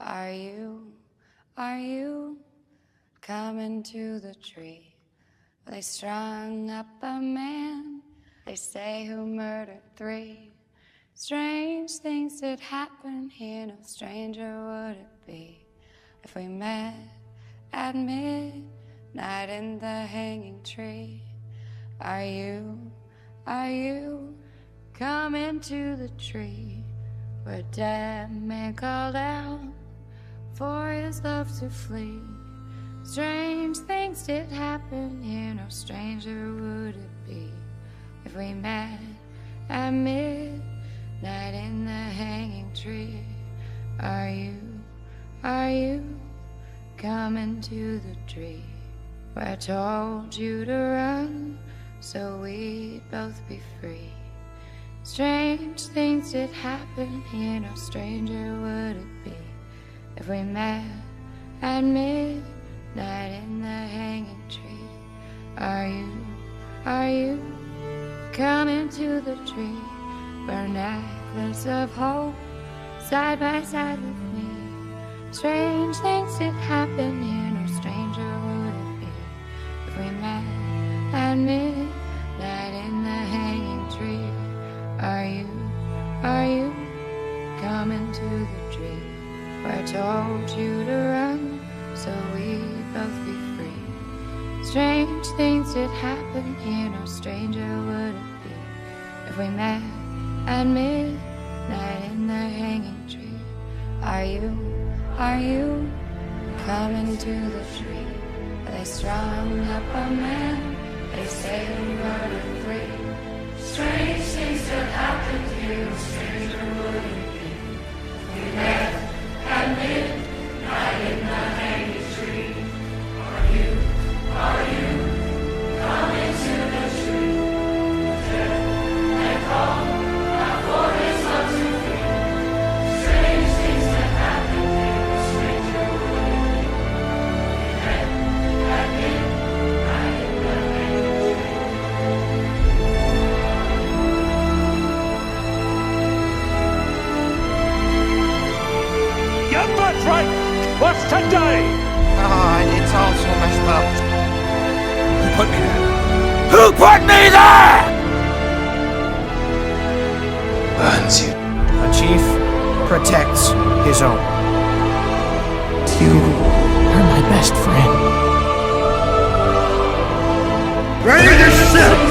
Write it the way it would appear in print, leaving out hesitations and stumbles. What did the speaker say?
Are you coming to the tree? They strung up a man, they say, who murdered 3. Strange things did happen here, no stranger would it be if we met at midnight in the hanging tree. Are you coming to the tree where a dead man called out for his love to flee? Strange things did happen here, no stranger would it be if we met at midnight in the hanging tree. Are you coming to the tree where I told you to run so we'd both be free? Strange things did happen here, no stranger would it be if we met at midnight in the hanging tree. Are you coming to the tree where a necklace of hope side by side with me? Strange things did happen here, no stranger would it be if we met at midnight in the hanging tree. Are you coming to the tree where I told you to run so we'd both be free? Strange things did happen here, no stranger would it be if we met at midnight in the hanging tree. Are you coming to the tree where they strung up a man, they say, who murdered 3? Strange things that happened here, no stranger would it be if we met at midnight in the hanging tree. Are you coming to the tree and call out for his love to feel? Strange things that happen here, no stranger would it be if we met at midnight in the hanging tree. Young Buttright, what's today? It's all so messed up. Who put me there? Who put me there? Burns you. A chief protects his own. You are my best friend. Ready to sit!